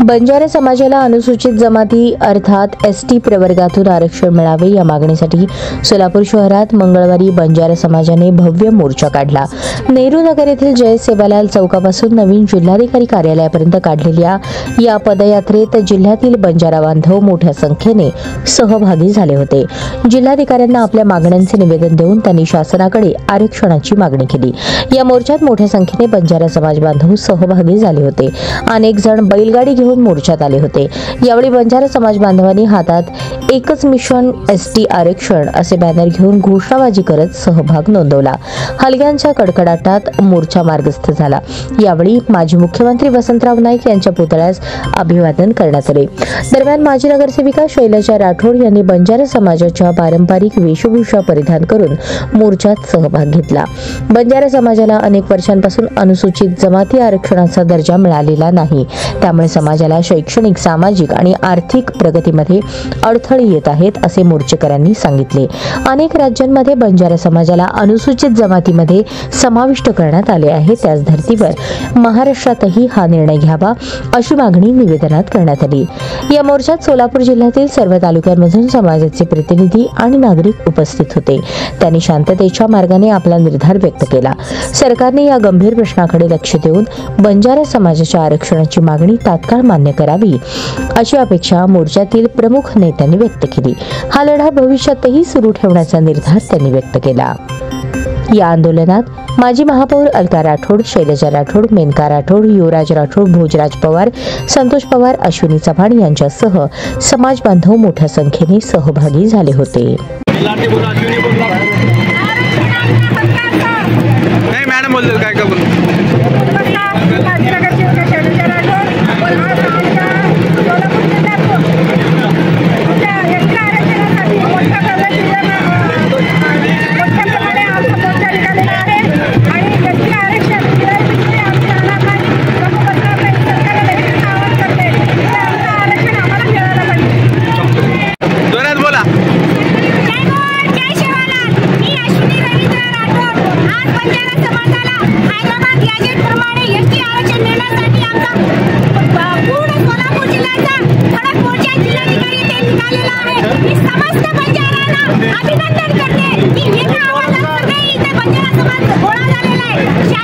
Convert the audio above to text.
बंजारा समाजाला अनुसूचित जमाती अर्थात एसटी प्रवर्गातून आरक्षण मिळावे या मागणीसाठी सोलापूर शहरात मंगळवारी बंजारा समाजाने भव्य मोर्चा काढला। नेहरू नगर येथील जय सेवालाल चौकापासून नवीन जिल्हाधिकारी कार्यालयापर्यंत काढलेल्या या पदयात्रेत जिल्ह्यातील बंजारा बांधव मोठ्या संख्येने सहभागी झाले होते। जिल्हाधिकाऱ्यांना आपल्या मागण्यांचे निवेदन देऊन त्यांनी शासनाकडे आरक्षणाची मागणी केली। या मोर्चात मोठ्या संख्येने बंजारा समाज बांधव सहभागी झाले होते। अनेक जण बैलगाडी घेऊन मोर्चात आले होते। यावेळी बंजारा समाज बांधवांनी हातात एकच मिशन एसटी आरक्षण असे बॅनर घेऊन घोषणाबाजी करत सहभाग नोंदवला। हलग्यांच्या कडकडाटात मोर्चा मार्गस्थ झाला। यावेळी माजी मुख्यमंत्री वसंतराव नाईक यांच्या पुतळ्यास अभिवादन करण्यात आले। दरम्यान माजी नगरसेविका शैलजा राठोड यांनी बंजारा समाजाच्या पारंपरिक वेशभूषा परिधान करून मोर्चात सहभाग घेतला। बंजारा समाजाला अनेक वर्षांपासून अनुसूचित जमाती आरक्षणाचा दर्जा मिळालेला नाही, त्यामुळे समाजाला शैक्षणिक, सामाजिक आणि आर्थिक प्रगतीमध्ये अडथळे येत आहेत असे मोर्चेकऱ्यांनी सांगितले। अनेक राज्यांमध्ये बंजारा समाजाला अनुसूचित जमातीमध्ये समाविष्ट करण्यात आले आहे, त्याच धर्तीवर महाराष्ट्रातही हा निर्णय घ्यावा अशी मागणी निवेदनात करण्यात आली। या मोर्चात सोलापूर जिल्ह्यातील सर्व तालुक्यांमधून समाजाचे प्रतिनिधी आणि नागरिक उपस्थित होते। त्यांनी शांततेच्या मार्गाने आपला निर्धार व्यक्त केला। सरकारने या गंभीर प्रश्नाकडे लक्ष देऊन बंजारा समाजाच्या आरक्षणाची मागणी तात्काळ मान्य करावी अशी अपेक्षा मोर्चातील प्रमुख नेत्यांनी व्यक्त केली। हा लढा भविष्यातही सुरू ठेवण्याचा निर्धार त्यांनी व्यक्त केला। या आंदोलनात माजी महापौर अलका राठोड, शैलजा राठोड, मेनका राठोड, युवराज राठोड, भोजराज पवार, संतोष पवार, अश्विनी चव्हाण यांच्यासह समाज बांधव मोठ्या संख्येने सहभागी झाले होते। नहीं मैडम बोल काय का बोल अभिनंदन करते की एका आवाजात सगळे इथे बंजारा समाज गोळा झालेला आहे।